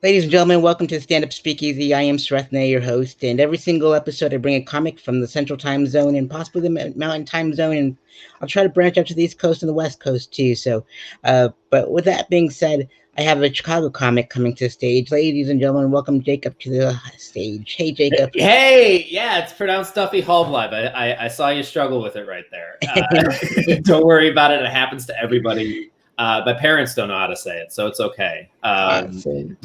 Ladies and gentlemen, welcome to Stand Up Speakeasy. I am Srethne, your host, and every single episode I bring a comic from the Central Time Zone and possibly the Mountain Time Zone, and I'll try to branch out to the East Coast and the West Coast too. But with that being said, I have a Chicago comic coming to the stage. Ladies and gentlemen, welcome Jacob to the stage. Hey, Jacob. Hey, yeah, it's pronounced Duffy Halbleib. I saw you struggle with it right there. Don't worry about it. It happens to everybody. My parents don't know how to say it, so it's okay. Awesome.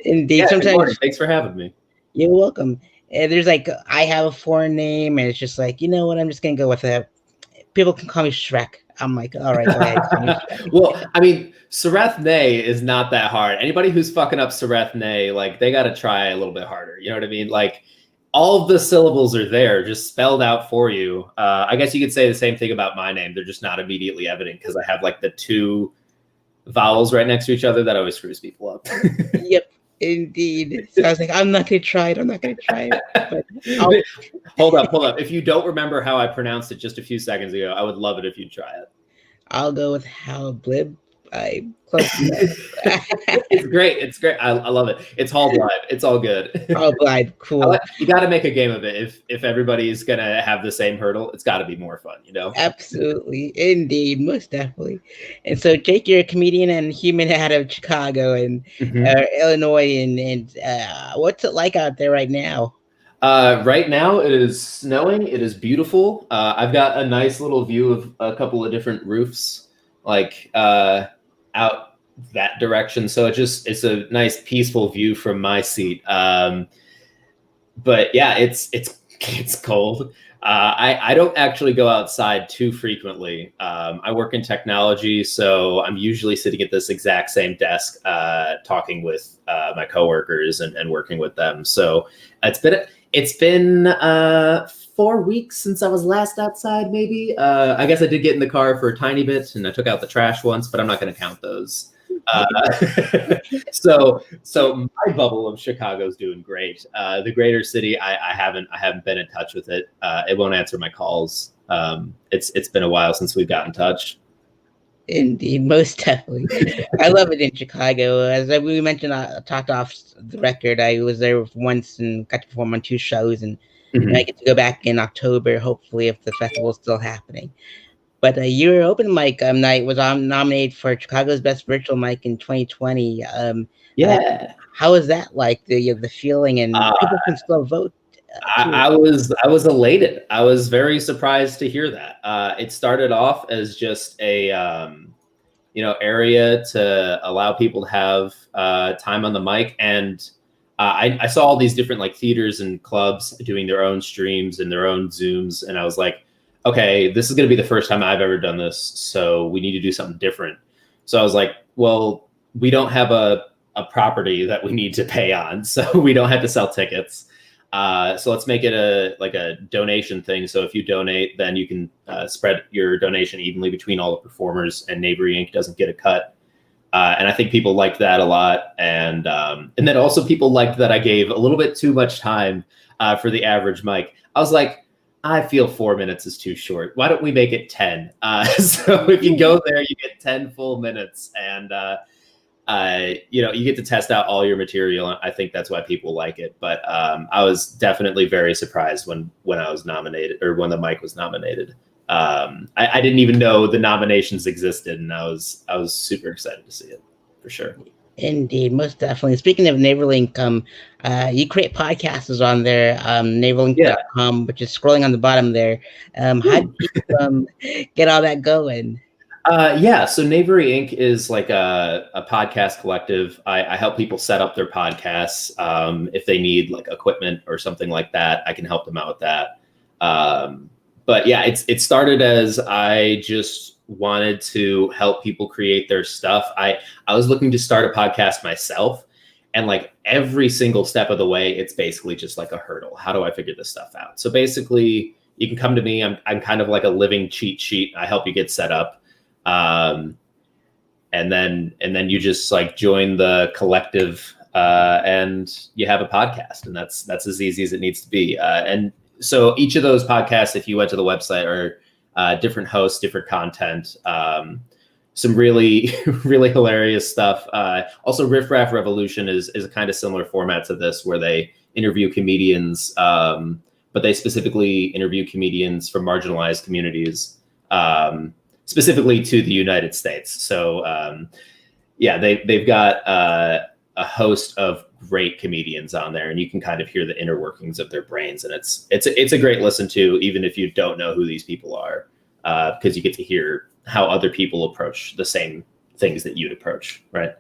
Indeed. Yeah, Sometimes thanks for having me. you're welcome. There's like I have a foreign name, and it's just like, you know what? I'm just gonna go with it. People can call me Shrek. I'm like, all right, go ahead. Call me Shrek. Well, I mean, Srethne is not that hard. Anybody who's fucking up Srethne, like, they got to try a little bit harder. You know what I mean? Like, all of the syllables are there, just spelled out for you. I guess you could say the same thing about my name. They're just not immediately evident because I have like the two vowels right next to each other that always screws people up. Yep, indeed. So I was like, I'm not gonna try it. I'm not gonna try it. But Hold up. If you don't remember how I pronounced it just a few seconds ago, I would love it if you'd try it. I'll go with Halbleib. I close enough. It's great. I love it. It's Halbleib. It's all good. Halbleib, cool. You got to make a game of it. If everybody's gonna have the same hurdle, it's got to be more fun, you know? Absolutely, indeed, most definitely. And so, Jake, you're a comedian and human out of Chicago and Illinois, and what's it like out there right now? Right now, it is snowing. It is beautiful. I've got a nice little view of a couple of different roofs, like out that direction. So it's a nice peaceful view from my seat. But yeah, it's cold. I don't actually go outside too frequently. I work in technology, so I'm usually sitting at this exact same desk, talking with my coworkers and working with them. So it's been 4 weeks since I was last outside, maybe. I guess I did get in the car for a tiny bit, and I took out the trash once, but I'm not going to count those. So my bubble of Chicago's doing great. The greater city, I haven't been in touch with it. It won't answer my calls. It's been a while since we've got in touch. Indeed, most definitely. I love it in Chicago. As we mentioned, I talked off the record. I was there once and got to perform on 2 shows, and I get to go back in October, hopefully, if the festival is still happening. But your open mic night was nominated for Chicago's Best Virtual Mic in 2020. Yeah. How is that like, the feeling, and people can still vote? I was elated. I was very surprised to hear that. It started off as just a area to allow people to have time on the mic, and I saw all these different like theaters and clubs doing their own streams and their own Zooms, and I was like, okay, this is going to be the first time I've ever done this, so we need to do something different. So I was like, well, we don't have a property that we need to pay on, so we don't have to sell tickets. So let's make it a donation thing. So if you donate, then you can spread your donation evenly between all the performers, and Knavery Inc. doesn't get a cut. And I think people liked that a lot. And then also people liked that I gave a little bit too much time for the average mic. I was like, I feel 4 minutes is too short. Why don't we make it 10? So if you go there, you get 10 full minutes, and you get to test out all your material. I think that's why people like it. But I was definitely very surprised when I was nominated, or when the mic was nominated. I didn't even know the nominations existed, and I was super excited to see it, for sure. Indeed, most definitely. Speaking of Naverlink, you create podcasts on there, naverlink.com, which is scrolling on the bottom there. How did you get all that going? So Knavery Inc. is like a podcast collective. I help people set up their podcasts. If they need like equipment or something like that, I can help them out with that. But yeah, it started as I just wanted to help people create their stuff. I was looking to start a podcast myself, and like every single step of the way, it's basically just like a hurdle. How do I figure this stuff out? So basically, you can come to me. I'm kind of like a living cheat sheet. I help you get set up. And then you just like join the collective, and you have a podcast, and that's as easy as it needs to be. And so each of those podcasts, if you went to the website, are different hosts, different content. some really really hilarious stuff. Also, Riff Raff Revolution is a kind of similar format to this, where they interview comedians, but they specifically interview comedians from marginalized communities, specifically to the United States. So yeah, they've got a host of great comedians on there, and you can kind of hear the inner workings of their brains, and it's a great listen to, even if you don't know who these people are, because you get to hear how other people approach the same things that you'd approach, right?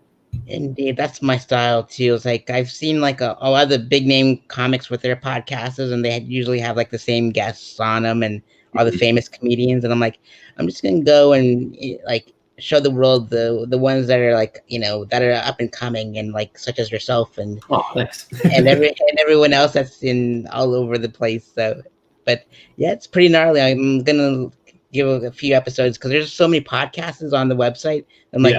Indeed, that's my style too. It's like I've seen like a lot of the big name comics with their podcasters, and they usually have like the same guests on them and all the famous comedians. And I'm like, I'm just gonna go and like show the world the ones that are like, you know, that are up and coming, and like such as yourself and Thanks. and everyone else that's in all over the place. So, but yeah, it's pretty gnarly. I'm gonna give a few episodes because there's so many podcasts on the website. I'm like,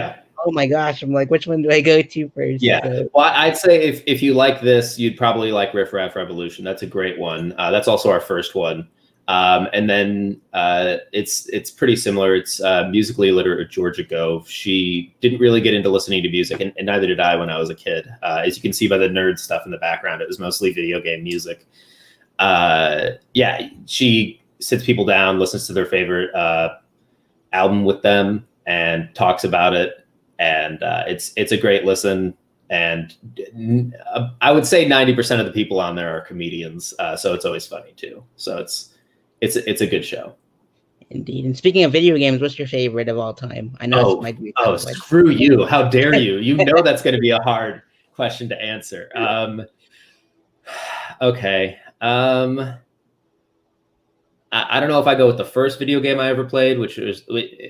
oh my gosh, I'm like, which one do I go to first? Yeah. So, well, I'd say if you like this, you'd probably like Riff Raff Revolution. That's a great one. That's also our first one. And then it's pretty similar. It's musically illiterate Georgia Gove. She didn't really get into listening to music, and neither did I when I was a kid. As you can see by the nerd stuff in the background, it was mostly video game music. Yeah, she sits people down, listens to their favorite album with them, and talks about it. And it's a great listen. And I would say 90% of the people on there are comedians, so it's always funny too. So it's a good show. Indeed. And speaking of video games, what's your favorite of all time? I know. Screw you! How dare you? You know that's going to be a hard question to answer. Okay. I don't know if I go with the first video game I ever played, which was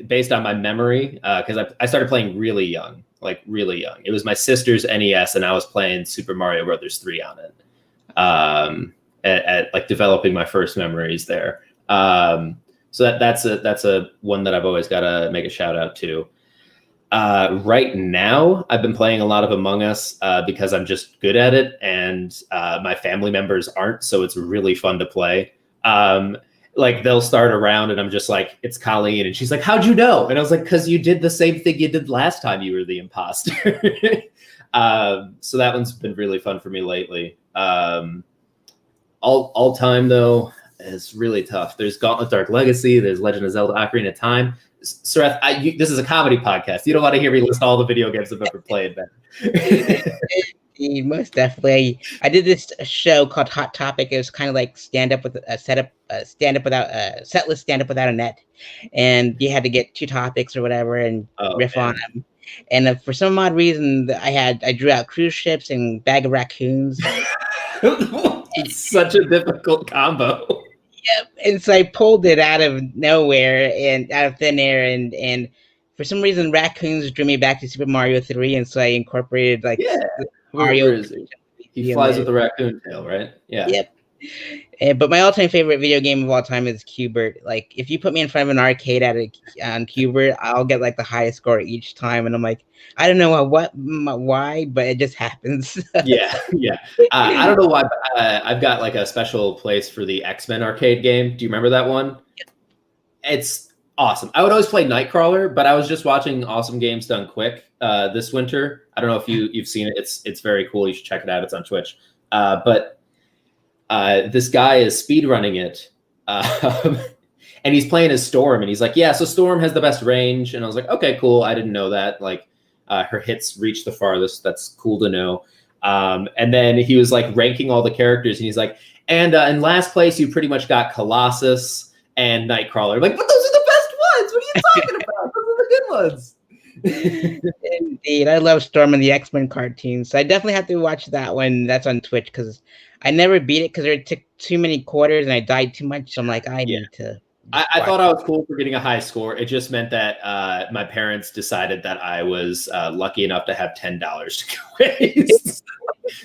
based on my memory, because I started playing really young. It was my sister's NES, and I was playing Super Mario Brothers 3 on it. At like developing my first memories there. So that's a one that I've always got to make a shout out to. Right now, I've been playing a lot of Among Us because I'm just good at it, and my family members aren't, so it's really fun to play. Like they'll start a round and I'm just like, it's Colleen, and she's like, how'd you know? And I was like, because you did the same thing you did last time you were the imposter. So that one's been really fun for me lately. All time though is really tough. There's Gauntlet Dark Legacy, there's Legend of Zelda Ocarina of Time. Sareth, this is a comedy podcast. You don't want to hear me list all the video games I've ever played, Ben. Most definitely. I did this show called Hot Topic. It was kind of like stand up with a setlist stand up without a net, and you had to get 2 topics or whatever and riff on them. And for some odd reason, I drew out cruise ships and bag of raccoons. It's such a difficult combo. Yep. And so I pulled it out of nowhere and out of thin air, and for some reason raccoons drew me back to Super Mario 3, and so I incorporated Mario. He flies with a raccoon tail, right? Yeah. Yep. But my all-time favorite video game of all time is Q*bert. Like, if you put me in front of an arcade on Q*bert, I'll get like the highest score each time, and I'm like, I don't know why, but it just happens. Yeah. I don't know why, but I've got like a special place for the X-Men arcade game. Do you remember that one? Yep. It's awesome. I would always play Nightcrawler, but I was just watching Awesome Games Done Quick this winter. I don't know if you've seen it. It's very cool. You should check it out. It's on Twitch. But this guy is speedrunning it, and he's playing as Storm, and he's like, yeah, so Storm has the best range. And I was like, okay, cool. I didn't know that. Like, her hits reach the farthest. That's cool to know. And then he was like ranking all the characters, and he's like, and in last place, you pretty much got Colossus and Nightcrawler. I'm like, but those are the best ones. What are you talking about? Those are the good ones. Indeed, I love Storm and the X-Men cartoons. So I definitely have to watch that one. That's on Twitch because I never beat it because it took too many quarters and I died too much. So I'm like, I need to. I thought I was cool for getting a high score. It just meant that my parents decided that I was lucky enough to have $10 to go waste.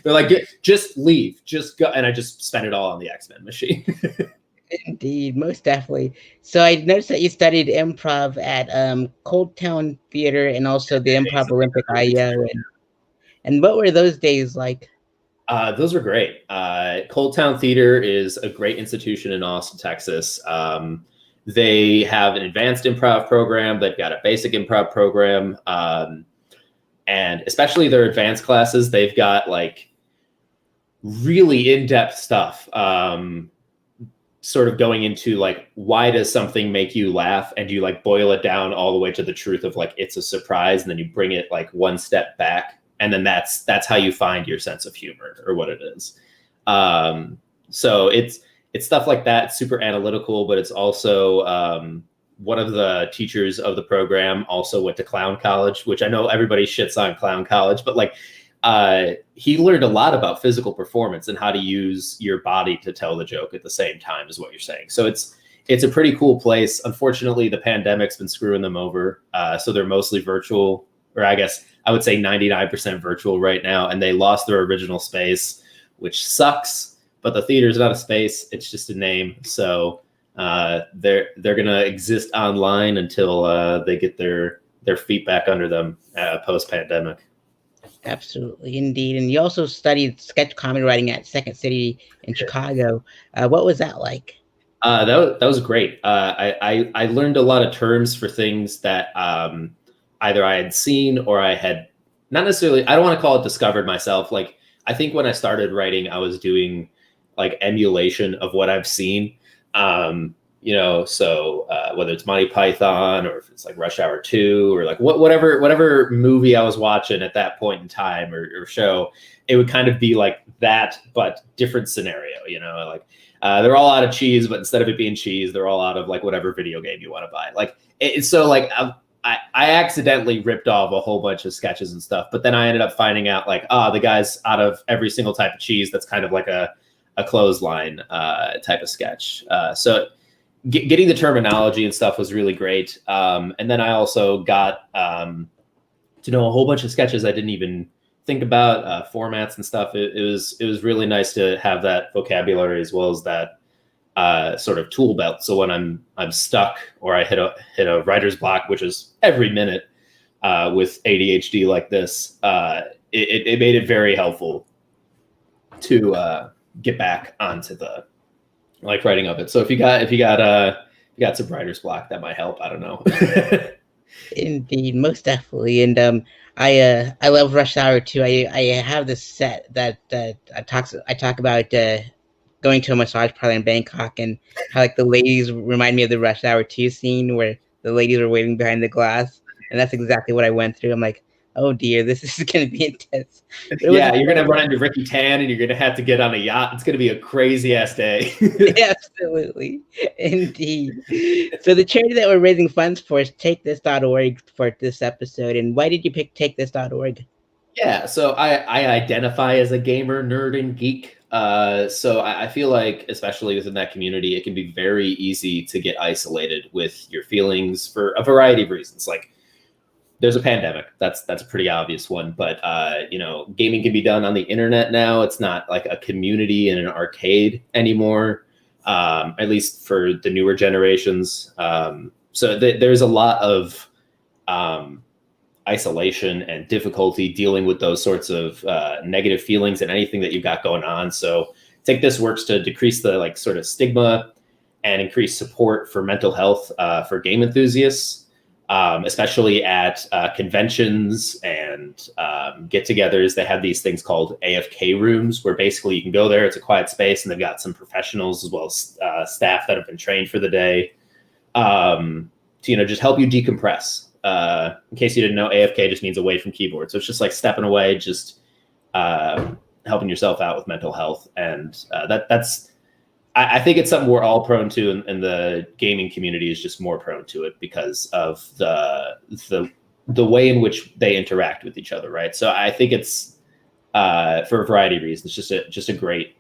They're like, just leave, just go, and I just spent it all on the X-Men machine. Indeed, most definitely. So I noticed that you studied improv at Cold Town Theater and also the Improv Olympic IO. And what were those days like? Those were great. Cold Town Theater is a great institution in Austin, Texas. They have an advanced improv program. They've got a basic improv program. And especially their advanced classes, they've got like really in-depth stuff, sort of going into like, why does something make you laugh? And you like boil it down all the way to the truth of like, it's a surprise. And then you bring it like one step back. And then that's how you find your sense of humor or what it is. So it's stuff like that, super analytical, but it's also, one of the teachers of the program also went to clown college, which I know everybody shits on clown college, but like, he learned a lot about physical performance and how to use your body to tell the joke at the same time is what you're saying. So it's a pretty cool place. Unfortunately, the pandemic's been screwing them over. So they're mostly virtual, or I guess I would say 99% virtual right now. And they lost their original space, which sucks, but the theater's not a space. It's just a name. So they're going to exist online until they get their feet back under them post pandemic. Absolutely, indeed. And you also studied sketch comedy writing at Second City in Chicago. What was that like? That was great. I learned a lot of terms for things that either I had seen or I had not necessarily, I don't want to call it discovered myself. Like, I think when I started writing, I was doing like emulation of what I've seen. So whether it's Monty Python or if it's like Rush Hour 2 or like whatever movie I was watching at that point in time or show, it would kind of be like that, but different scenario, like they're all out of cheese, but instead of it being cheese, they're all out of like whatever video game you want to buy. Like it's so like I accidentally ripped off a whole bunch of sketches and stuff, but then I ended up finding out like, the guy's out of every single type of cheese. That's kind of like a clothesline type of sketch. So getting the terminology and stuff was really great. And then I also got to know a whole bunch of sketches I didn't even think about, formats and stuff. It was really nice to have that vocabulary as well as that sort of tool belt. So when I'm stuck or I hit a writer's block, which is every minute with ADHD like this, it made it very helpful to get back onto the like writing of it. So if you got some writer's block, that might help. I don't know. Indeed, most definitely. And I love Rush Hour 2. I have this set that I talk about going to a massage parlor in Bangkok and how like the ladies remind me of the Rush Hour 2 scene where the ladies are waiting behind the glass, and that's exactly what I went through. I'm like, oh dear, this is going to be intense. Yeah, you're going to run into Ricky Tan and you're going to have to get on a yacht. It's going to be a crazy ass day. Absolutely. Indeed. So the charity that we're raising funds for is TakeThis.org for this episode. And why did you pick TakeThis.org? Yeah, so I identify as a gamer, nerd, and geek. So I feel like, especially within that community, it can be very easy to get isolated with your feelings for a variety of reasons. Like, there's a pandemic. That's a pretty obvious one. But, gaming can be done on the internet now. It's not like a community in an arcade anymore, at least for the newer generations. So there's a lot of isolation and difficulty dealing with those sorts of negative feelings and anything that you've got going on. So Take This works to decrease the like sort of stigma and increase support for mental health for game enthusiasts. Especially at conventions and get-togethers. They have these things called AFK rooms where basically you can go there. It's a quiet space and they've got some professionals as well as staff that have been trained for the day to, just help you decompress. In case you didn't know, AFK just means away from keyboard. So it's just like stepping away, just helping yourself out with mental health. And I think it's something we're all prone to, and the gaming community is just more prone to it because of the way in which they interact with each other, right? So I think it's for a variety of reasons, just a great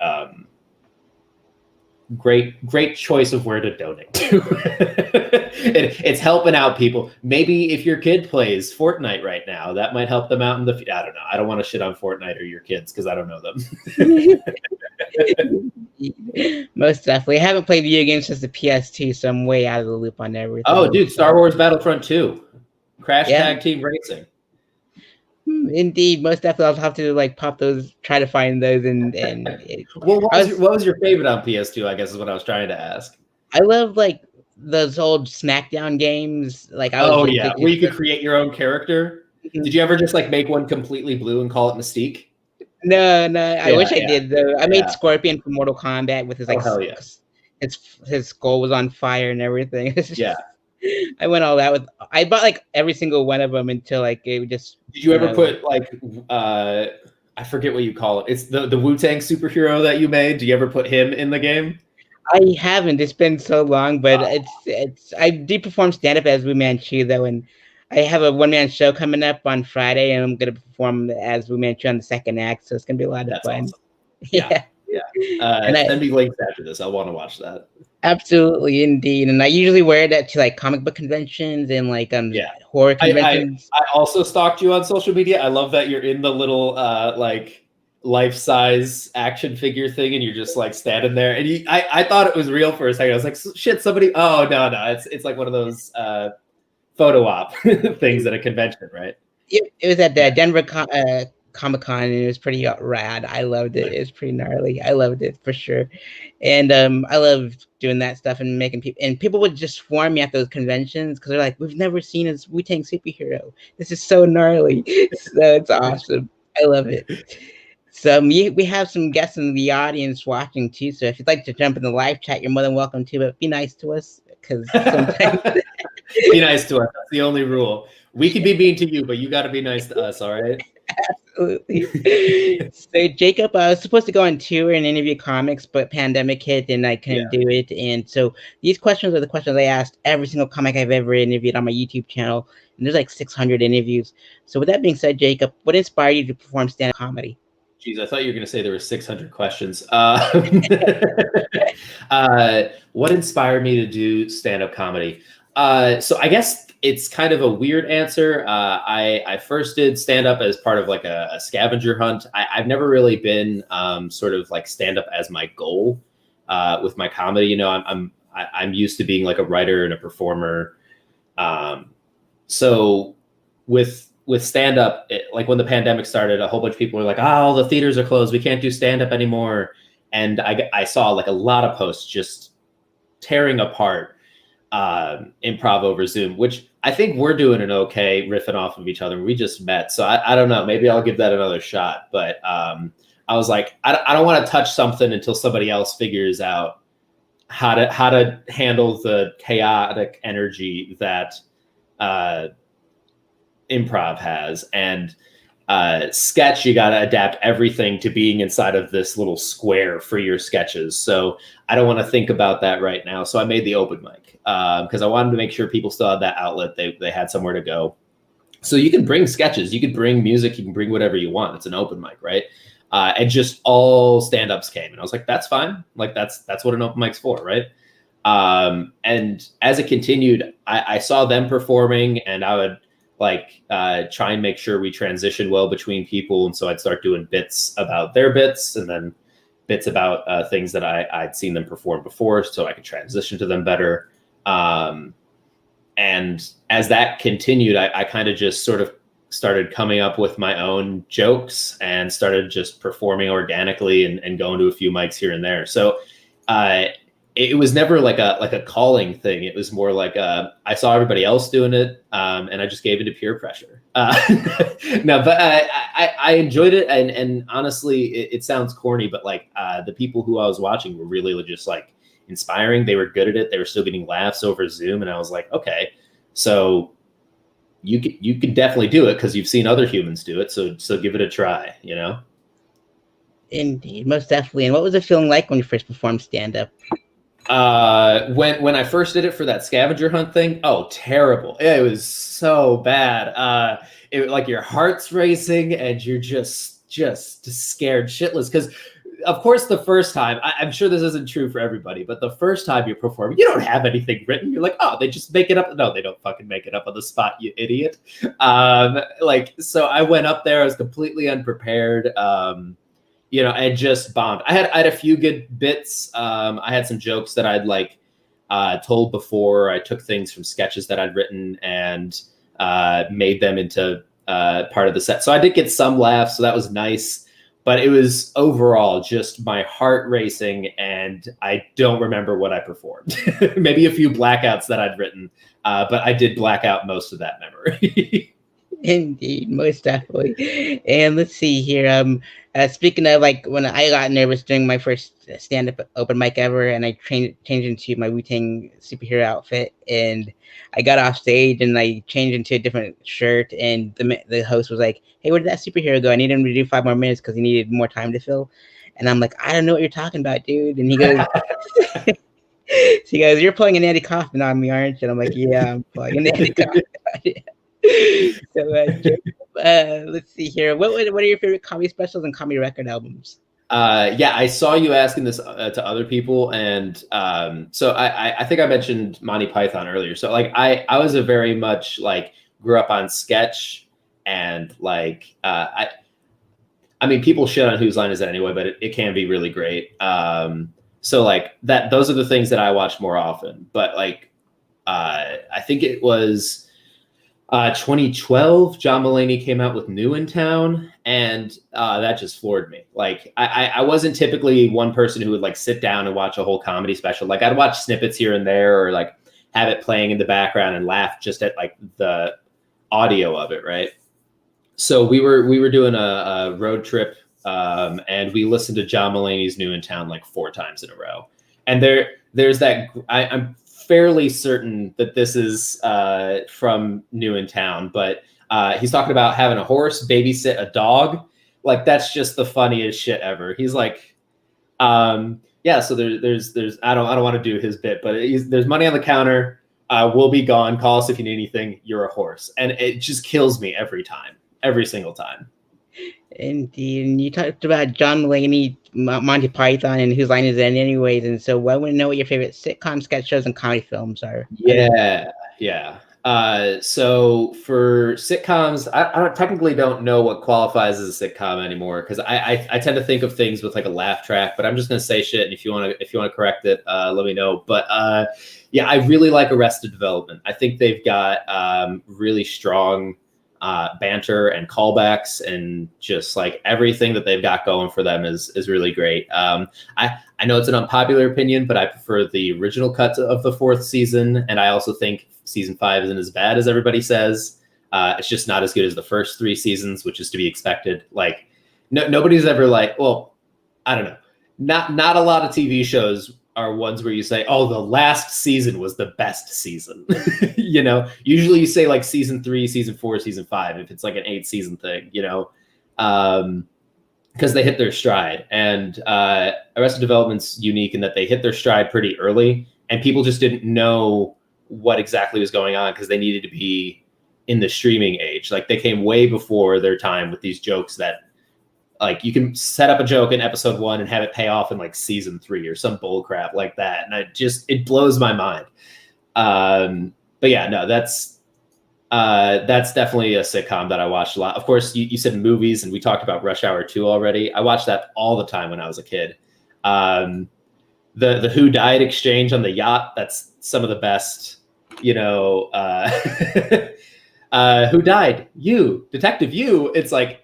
choice of where to donate to. It's helping out people. Maybe if your kid plays Fortnite right now, that might help them out in the future. I don't know. I don't want to shit on Fortnite or your kids because I don't know them. Most definitely. I haven't played video games since the PS2, so I'm way out of the loop on everything. Oh, dude, Star Wars Battlefront 2. Crash Tag Team Racing. Indeed, most definitely. I'll have to like pop those, try to find those, and well, what was your favorite on PS2? I guess is what I was trying to ask. I love like those old SmackDown games. Like I was Oh just yeah, where you could create your own character. Did you ever just like make one completely blue and call it Mystique? No, I Yeah, wish I yeah, did though. I made yeah. Scorpion from Mortal Kombat with his Oh like hell yeah, his skull was on fire and everything. yeah. I went all out with. I bought like every single one of them until like it just. Did you ever put like I forget what you call it. It's the Wu-Tang superhero that you made. Do you ever put him in the game? I haven't. It's been so long, but it's. I did perform stand up as Wu Manchu though, and I have a one man show coming up on Friday, and I'm gonna perform as Wu Manchu on the second act, so it's gonna be a lot of fun. Awesome. Yeah, yeah. And Send me links after this. I want to watch that. Absolutely, indeed. And I usually wear that to like comic book conventions and like horror conventions. I also stalked you on social media. I love that you're in the little like life-size action figure thing and you're just like standing there and I thought it was real for a second. I was like, shit, somebody no, it's like one of those photo op things at a convention, right? It was at the Denver Comic-Con and it was pretty rad. I loved it. It was pretty gnarly. I loved it for sure. And I loved doing that stuff and making people would just swarm me at those conventions because they're like, we've never seen a Wu-Tang superhero. This is so gnarly. So it's awesome. I love it. So we have some guests in the audience watching too. So if you'd like to jump in the live chat, you're more than welcome to. But be nice to us because sometimes be nice to us. That's the only rule. We can be mean to you, but you got to be nice to us. All right. Absolutely. So Jacob, I was supposed to go on tour and interview comics, but pandemic hit and I couldn't do it. And so these questions are the questions I asked every single comic I've ever interviewed on my YouTube channel. And there's like 600 interviews. So with that being said, Jacob, what inspired you to perform stand-up comedy? Geez, I thought you were going to say there were 600 questions. What inspired me to do stand-up comedy? So I guess it's kind of a weird answer. I first did stand-up as part of like a scavenger hunt. I've never really been sort of like stand-up as my goal with my comedy. You know, I'm used to being like a writer and a performer. So with stand-up, like when the pandemic started, a whole bunch of people were like, all the theaters are closed, we can't do stand-up anymore. And I saw like a lot of posts just tearing apart improv over Zoom, which I think we're doing an okay riffing off of each other. We just met, so I don't know, maybe I'll give that another shot. But I was like, I don't want to touch something until somebody else figures out how to handle the chaotic energy that improv has. And sketch, you got to adapt everything to being inside of this little square for your sketches. So I don't want to think about that right now. So I made the open mic because I wanted to make sure people still had that outlet. They had somewhere to go. So you can bring sketches, you can bring music, you can bring whatever you want. It's an open mic, right? And just all stand-ups came. And I was like, that's fine. Like that's what an open mic's for, right? And as it continued, I saw them performing and I would like try and make sure we transition well between people. And so I'd start doing bits about their bits and then bits about things that I'd seen them perform before so I could transition to them better. And as that continued, I kind of just sort of started coming up with my own jokes and started just performing organically and going to a few mics here and there. So it was never like a calling thing. It was more like I saw everybody else doing it, and I just gave it to peer pressure. No, but I enjoyed it, and honestly, it sounds corny, but like the people who I was watching were really just like inspiring. They were good at it. They were still getting laughs over Zoom, and I was like, okay, so you could definitely do it because you've seen other humans do it. So give it a try, you know. Indeed, most definitely. And what was it feeling like when you first performed stand-up? When I first did it for that scavenger hunt thing, terrible. It was so bad. It like your heart's racing and you're just scared shitless. Because of course the first time, I'm sure this isn't true for everybody, but the first time you're performing, you don't have anything written. You're like, they just make it up. No, they don't fucking make it up on the spot, you idiot. So I went up there, I was completely unprepared. And just bombed. I had a few good bits. I had some jokes that I'd like told before. I took things from sketches that I'd written and made them into part of the set. So I did get some laughs, so that was nice. but it was overall just my heart racing, and I don't remember what I performed. Maybe a few blackouts that I'd written, but I did black out most of that memory. Indeed, most definitely. And let's see here. Speaking of like when I got nervous during my first stand-up open mic ever, and I changed into my Wu-Tang superhero outfit, and I got off stage and I changed into a different shirt, and the host was like, "Hey, where did that superhero go? I need him to do 5 more minutes because he needed more time to fill." And I'm like, "I don't know what you're talking about, dude." And he goes, "He goes, you're pulling an Andy Kaufman on me, aren't you?" And I'm like, "Yeah, I'm pulling an Andy Kaufman." So, let's see here. What are your favorite comedy specials and comedy record albums? Yeah, I saw you asking this to other people, and so I think I mentioned Monty Python earlier. So like I was a very much like grew up on sketch, and like I mean people shit on Whose Line Is It Anyway, but it can be really great. So like those are the things that I watch more often. But like I think it was 2012, John Mulaney came out with New in Town, and that just floored me. Like I wasn't typically one person who would like sit down and watch a whole comedy special. Like I'd watch snippets here and there, or like have it playing in the background and laugh just at like the audio of it, right? So we were doing a road trip, and we listened to John Mulaney's New in Town like 4 times in a row. And there's that I'm fairly certain that this is from New in Town, but he's talking about having a horse babysit a dog. Like that's just the funniest shit ever. He's like, yeah. So there's I don't want to do his bit, but there's money on the counter. We'll be gone. Call us if you need anything. You're a horse, and it just kills me every time, every single time. Indeed. And you talked about John Mulaney, Monty Python, and Whose Line Is It Anyways? And so I want to know what your favorite sitcom, sketch shows, and comedy films are. Yeah. So for sitcoms, I technically don't know what qualifies as a sitcom anymore, because I tend to think of things with like a laugh track. But I'm just gonna say shit, and if you want to correct it, let me know. But yeah, I really like Arrested Development. I think they've got really strong banter and callbacks, and just like everything that they've got going for them is really great. I know it's an unpopular opinion, but I prefer the original cut of the 4th season, and I also think season 5 isn't as bad as everybody says. It's just not as good as the first 3 seasons, which is to be expected. Like nobody's ever like, well, I don't know. Not a lot of TV shows are ones where you say, oh, the last season was the best season. You know, usually you say like season 3, season 4, season 5, if it's like an 8-season thing, you know, because they hit their stride. And Arrested Development's unique in that they hit their stride pretty early, and people just didn't know what exactly was going on because they needed to be in the streaming age. Like they came way before their time with these jokes that like you can set up a joke in episode 1 and have it pay off in like season 3 or some bull crap like that. And it blows my mind. But yeah, no, that's definitely a sitcom that I watched a lot. Of course, you said movies, and we talked about Rush Hour 2 already. I watched that all the time when I was a kid. The Who Died exchange on the yacht, that's some of the best, you know, who died? You, Detective You. It's like,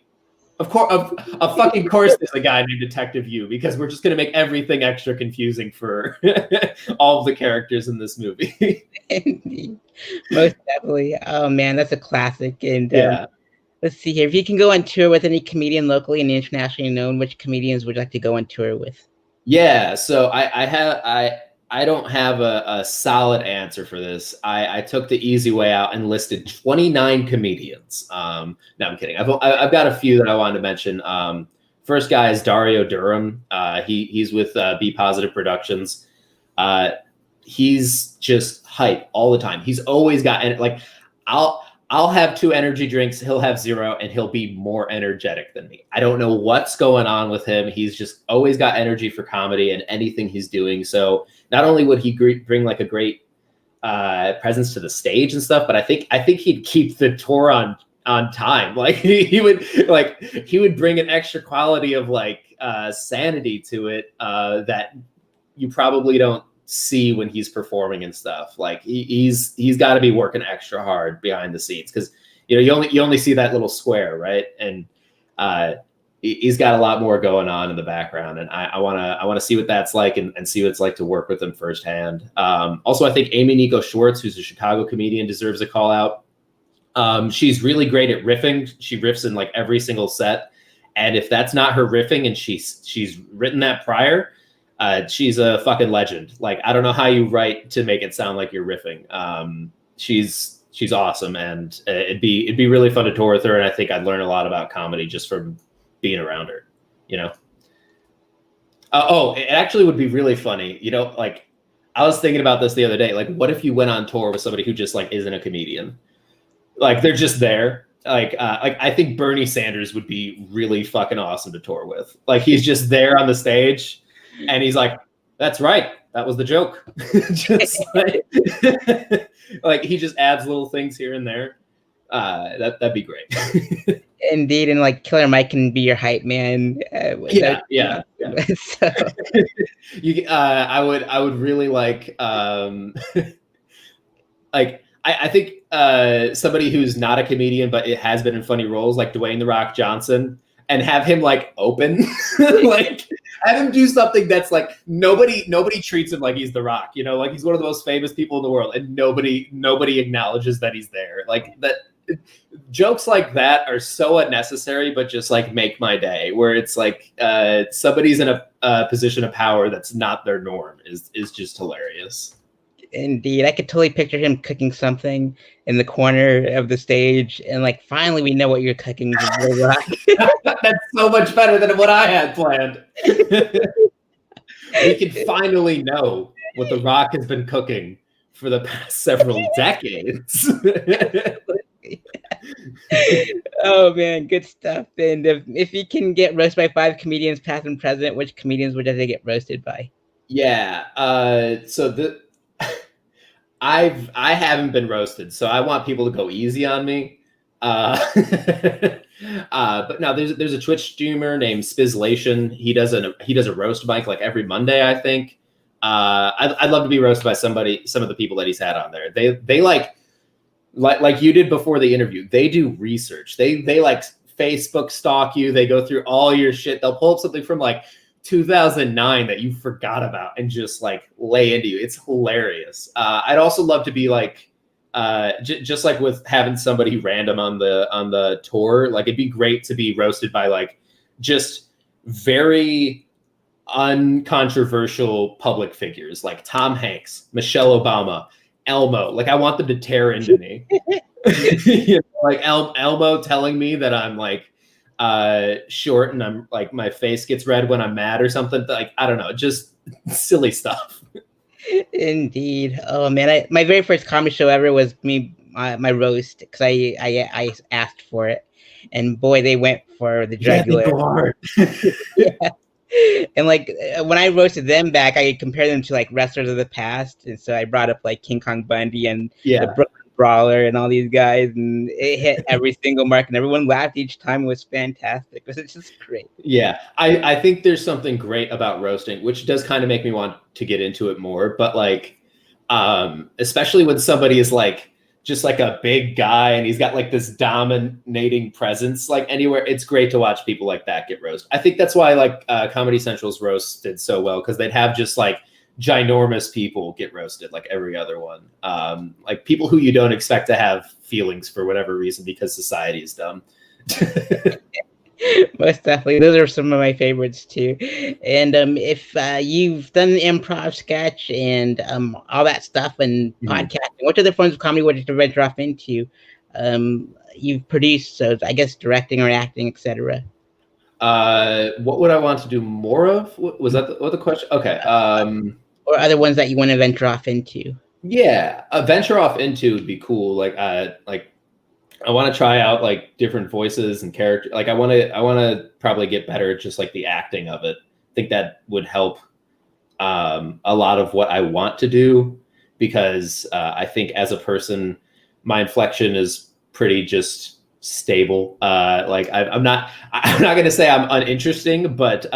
of course, of fucking course, there's a guy named Detective You, because we're just going to make everything extra confusing for all of the characters in this movie. Most definitely. Oh man, that's a classic. And yeah. Let's see here. If you can go on tour with any comedian locally and internationally known, which comedians would you like to go on tour with? Yeah, so I don't have a solid answer for this. I took the easy way out and listed 29 comedians. No, I'm kidding. I've got a few that I wanted to mention. First guy is Dario Durham. He's with Be Positive Productions. He's just hype all the time. He's always got, and like I'll have 2 energy drinks, he'll have 0, and he'll be more energetic than me. I don't know what's going on with him. He's just always got energy for comedy and anything he's doing. So not only would he bring like a great presence to the stage and stuff, but I think he'd keep the tour on time. Like he would bring an extra quality of like sanity to it that you probably don't see when he's performing and stuff. Like he's got to be working extra hard behind the scenes, because you know you only see that little square, right? And he's got a lot more going on in the background, and I want to see what that's like and see what it's like to work with him firsthand. Also, I think Amy Nico Schwartz, who's a Chicago comedian, deserves a call out. She's really great at riffing. She riffs in like every single set. And if that's not her riffing and she's written that prior, she's a fucking legend. Like, I don't know how you write to make it sound like you're riffing. She's awesome, and it'd be really fun to tour with her. And I think I'd learn a lot about comedy just from being around her, you know? It actually would be really funny. You know, like I was thinking about this the other day. Like, what if you went on tour with somebody who just like isn't a comedian? Like they're just there. Like I think Bernie Sanders would be really fucking awesome to tour with. Like he's just there on the stage and he's like, that's right. That was the joke. Just like he just adds little things here and there. That'd be great. Indeed, and like Killer Mike can be your hype man. Yeah. So. I would really like like I think somebody who's not a comedian but it has been in funny roles, like Dwayne "The Rock" Johnson, and have him like open, like have him do something that's like nobody treats him like he's The Rock, you know, like he's one of the most famous people in the world, and nobody acknowledges that he's there. Like that, jokes like that are so unnecessary, but just like make my day. Where it's like somebody's in a position of power that's not their norm is just hilarious. Indeed, I could totally picture him cooking something in the corner of the stage, and like, finally, we know what you're cooking. That's so much better than what I had planned. We can finally know what The Rock has been cooking for the past several decades. Oh man, good stuff. And if you can get roasted by 5 comedians, past and present, which comedians would they get roasted by? Yeah. I haven't been roasted, so I want people to go easy on me. But no, there's a Twitch streamer named Spizlation. He does a roast mic like every Monday, I think. I'd love to be roasted by some of the people that he's had on there. They like you did before the interview. They do research. They like Facebook stalk you. They go through all your shit. They'll pull up something from like 2009 that you forgot about and just like lay into you. It's hilarious. I'd also love to be like just like with having somebody random on the tour. Like it'd be great to be roasted by like just very uncontroversial public figures like Tom Hanks, Michelle Obama, Elmo. Like I want them to tear into me. You know, like Elmo telling me that I'm like short and I'm like my face gets red when I'm mad or something. Like I don't know, just silly stuff. Indeed. Oh man, my very first comedy show ever was my roast, because I asked for it, and boy, they went for the jugular. Yeah. And like when I roasted them back, I compared them to like wrestlers of the past, and so I brought up like King Kong Bundy and the Brooklyn Brawler and all these guys, and it hit every single mark, and everyone laughed each time. It was fantastic. It was just great. Yeah, I think there's something great about roasting, which does kind of make me want to get into it more. But like, especially when somebody is like just like a big guy and he's got like this dominating presence, like anywhere, it's great to watch people like that get roasted. I think that's why like Comedy Central's roast did so well, because they'd have just like ginormous people get roasted like every other one. Like people who you don't expect to have feelings for whatever reason because society is dumb. Most definitely. Those are some of my favorites too. And if you've done an improv sketch and all that stuff and podcasting, what other forms of comedy would you venture off into? You've produced, so I guess directing or acting, etc. What would I want to do more of? Was that the question? Okay. Or other ones that you want to venture off into? Yeah, a venture off into would be cool. Like I want to try out like different voices and character. Like I want to probably get better at just like the acting of it. I think that would help a lot of what I want to do, because I think as a person, my inflection is pretty just stable. Like I'm not going to say I'm uninteresting, but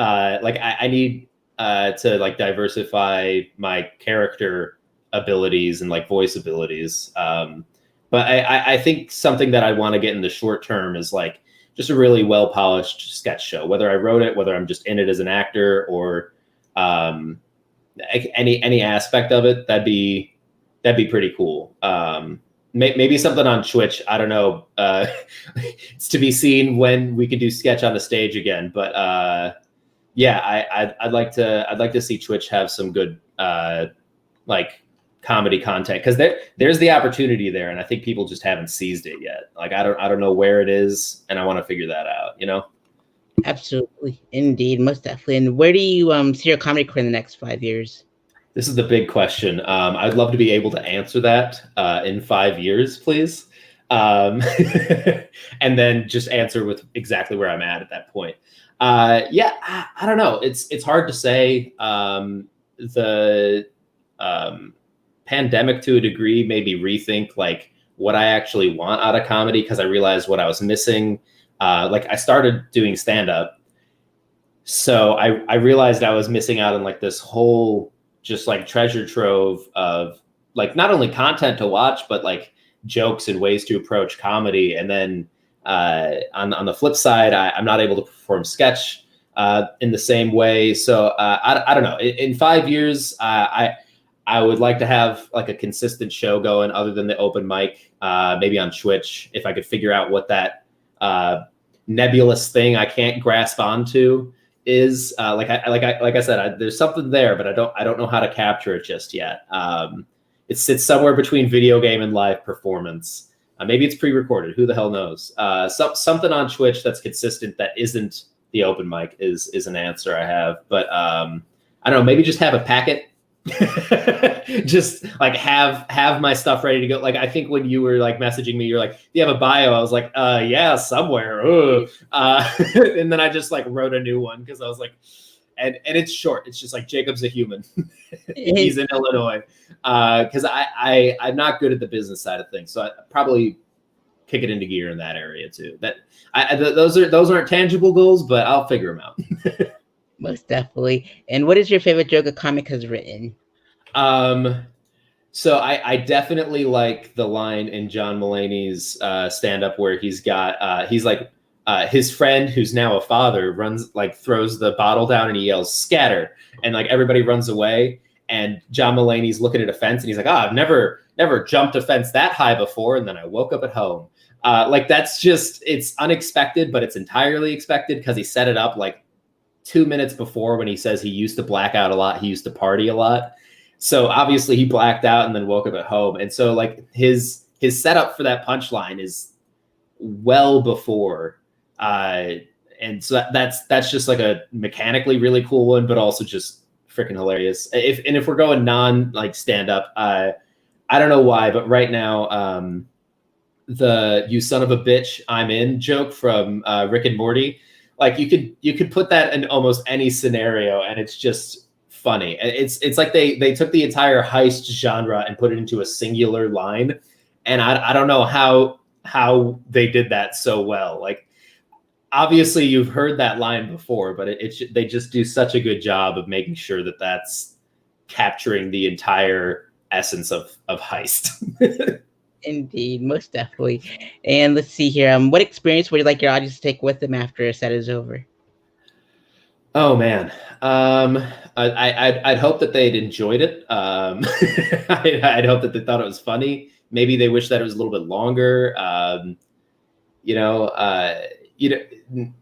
like I need to like diversify my character abilities and like voice abilities. But I think something that I want to get in the short term is like just a really well polished sketch show. Whether I wrote it, whether I'm just in it as an actor, or any aspect of it, that'd be pretty cool. Maybe something on Twitch. I don't know. It's to be seen when we can do sketch on the stage again. But yeah, I'd like to see Twitch have some good like comedy content, because there's the opportunity there, and I think people just haven't seized it yet. Like I don't know where it is, and I want to figure that out. You know. Absolutely, indeed, most definitely. And where do you see your comedy career in the next 5 years? This is the big question. I'd love to be able to answer that in 5 years, please. And then just answer with exactly where I'm at that point. Yeah, I don't know. It's hard to say. The pandemic, to a degree, made me rethink like what I actually want out of comedy, because I realized what I was missing. Like I started doing stand-up, so I realized I was missing out on like this whole just like treasure trove of like not only content to watch, but like jokes and ways to approach comedy. And then on the flip side, I'm not able to perform sketch in the same way. So I don't know. In 5 years, I would like to have like a consistent show going other than the open mic, maybe on Twitch, if I could figure out what that nebulous thing I can't grasp onto is. Like I said, there's something there, but I don't know how to capture it just yet. It sits somewhere between video game and live performance. Maybe it's pre-recorded. Who the hell knows? Something on Twitch that's consistent that isn't the open mic is an answer I have. But I don't know. Maybe just have a packet. Just like have my stuff ready to go. Like I think when you were like messaging me, you're like, "Do you have a bio?" I was like, yeah, somewhere. And then I just like wrote a new one because I was like, and it's short. It's just like Jacob's a human. He's in Illinois. Because I'm not good at the business side of things, so I probably kick it into gear in that area too. Those aren't tangible goals, but I'll figure them out. Most definitely. And what is your favorite joke a comic has written? So I definitely like the line in John Mulaney's stand-up where he's like his friend who's now a father throws the bottle down and he yells "scatter," and like everybody runs away, and John Mulaney's looking at a fence and he's like, I've never jumped a fence that high before, and then I woke up at home. Like that's just, it's unexpected, but it's entirely expected because he set it up like 2 minutes before when he says he used to black out a lot. He used to party a lot. So obviously he blacked out and then woke up at home. And so like his setup for that punchline is well before. And so that's just like a mechanically really cool one, but also just freaking hilarious. If we're going non like stand up, I don't know why, but right now, the "you son of a bitch, I'm in" joke from Rick and Morty, like you could put that in almost any scenario and it's just funny. It's like they took the entire heist genre and put it into a singular line, and I don't know how they did that so well. Like obviously you've heard that line before, but they just do such a good job of making sure that that's capturing the entire essence of heist. Indeed, most definitely. And let's see here. What experience would you like your audience to take with them after a set is over? Oh man, I'd hope that they'd enjoyed it. I'd hope that they thought it was funny. Maybe they wish that it was a little bit longer.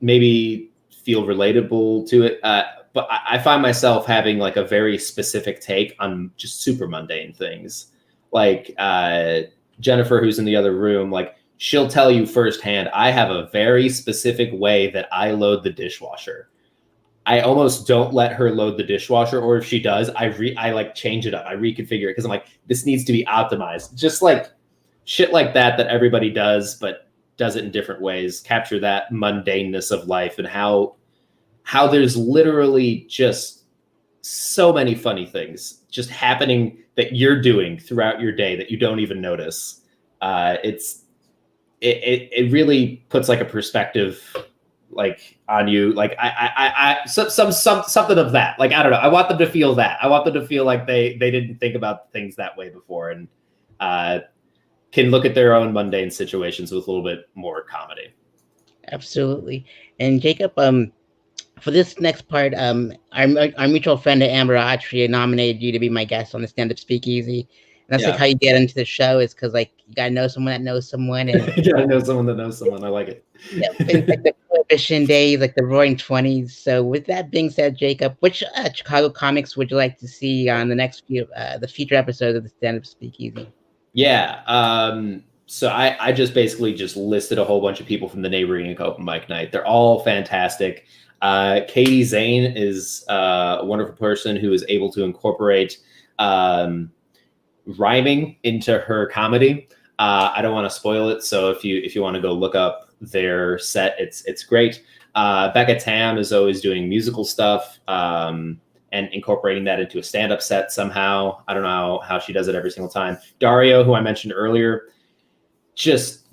Maybe feel relatable to it. But I find myself having like a very specific take on just super mundane things, like Jennifer, who's in the other room, like she'll tell you firsthand, I have a very specific way that I load the dishwasher. I almost don't let her load the dishwasher, or if she does, I like change it up. I reconfigure it because I'm like, this needs to be optimized. Just like shit like that everybody does, but does it in different ways. Capture that mundaneness of life and how there's literally just so many funny things just happening that you're doing throughout your day that you don't even notice. It really puts like a perspective like on you. Like something of that. Like, I don't know. I want them to feel that. I want them to feel like they didn't think about things that way before, and can look at their own mundane situations with a little bit more comedy. Absolutely. And Jacob, for this next part, our mutual friend Amber actually nominated you to be my guest on the Stand Up Speakeasy. And that's like how you get into the show, is because like you gotta know someone that knows someone, and You gotta know someone that knows someone. I like it. yeah, things like the Prohibition days, like the Roaring Twenties. So, with that being said, Jacob, which Chicago comics would you like to see on the next few, the future episodes of the Stand Up Speakeasy? Yeah. So I just basically just listed a whole bunch of people from the Neighboring Inc. open mic night. They're all fantastic. Katie Zane is a wonderful person who is able to incorporate rhyming into her comedy. I don't want to spoil it, so if you want to go look up their set, it's great. Becca Tam is always doing musical stuff and incorporating that into a stand-up set somehow. I don't know how she does it every single time. Dario, who I mentioned earlier, just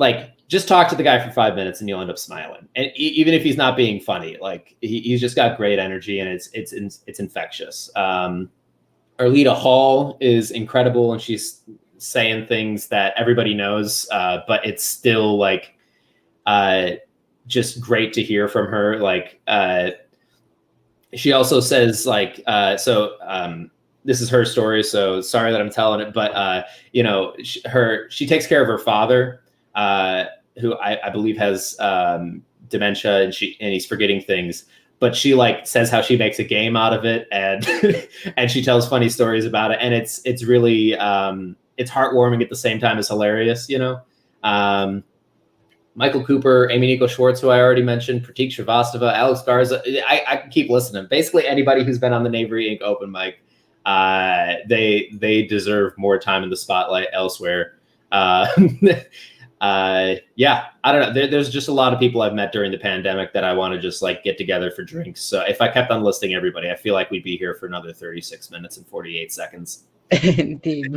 talk to the guy for 5 minutes and you'll end up smiling. And even if he's not being funny, like he's just got great energy and it's infectious. Arlita Hall is incredible, and she's saying things that everybody knows, but it's still like just great to hear from her. Like she also says like this is her story, so sorry that I'm telling it, but she takes care of her father, who I believe has dementia, and he's forgetting things. But she like says how she makes a game out of it, and and she tells funny stories about it, and it's really it's heartwarming at the same time as hilarious, Michael Cooper, Amy Nico Schwartz, who I already mentioned, Pratik Shrivastava, Alex Garza. I can keep listening. Basically, anybody who's been on the Knavery Inc. open mic, they deserve more time in the spotlight elsewhere. Yeah, I don't know. There's just a lot of people I've met during the pandemic that I want to just like get together for drinks. So if I kept on listing everybody, I feel like we'd be here for another 36 minutes and 48 seconds. Indeed.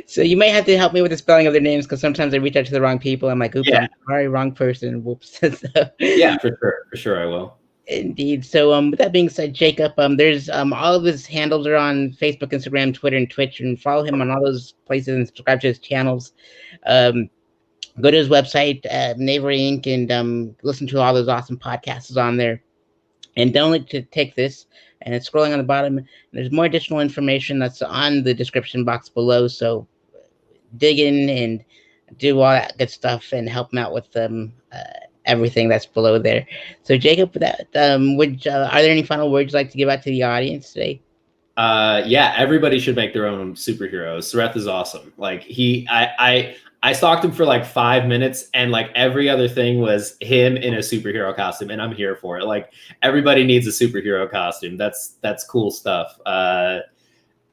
So you might have to help me with the spelling of their names, because sometimes I reach out to the wrong people. I'm like, oops, yeah. I'm sorry, wrong person. Whoops. So, yeah, for sure I will. Indeed. So with that being said, Jacob, there's all of his handles are on Facebook, Instagram, Twitter, and Twitch, and follow him on all those places and subscribe to his channels. Go to his website, Knavery Inc., and listen to all those awesome podcasts on there. And don't let to take this, and it's scrolling on the bottom. There's more additional information that's on the description box below. So dig in and do all that good stuff and help him out with everything that's below there. So Jacob, that are there any final words you'd like to give out to the audience today? Yeah, everybody should make their own superheroes. Sareth is awesome. Like I stalked him for like 5 minutes, and like every other thing was him in a superhero costume, and I'm here for it. Like everybody needs a superhero costume. That's cool stuff.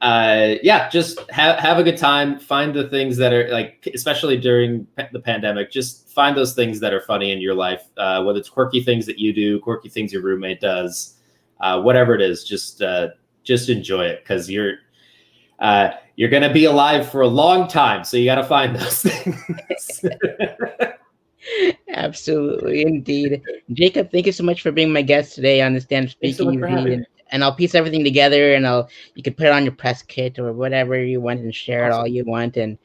Yeah, just have a good time. Find the things that are like, especially during the pandemic, just find those things that are funny in your life, whether it's quirky things that you do, quirky things your roommate does, whatever it is, just enjoy it, because you're going to be alive for a long time. So you got to find those things. Absolutely. Indeed. Jacob, thank you so much for being my guest today on the Stand Up Speakeasy. And I'll piece everything together, and you can put it on your press kit or whatever you want, and share it all you want. And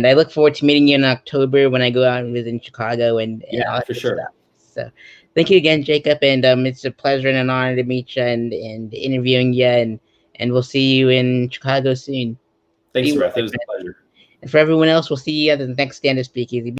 I look forward to meeting you in October when I go out and visit in Chicago and yeah, all for sure. Stuff. So thank you again, Jacob. And it's a pleasure and an honor to meet you and interviewing you. And we'll see you in Chicago soon. Thanks, Ruth. It was a pleasure. And for everyone else, we'll see you at the next Stand Up Speakeasy.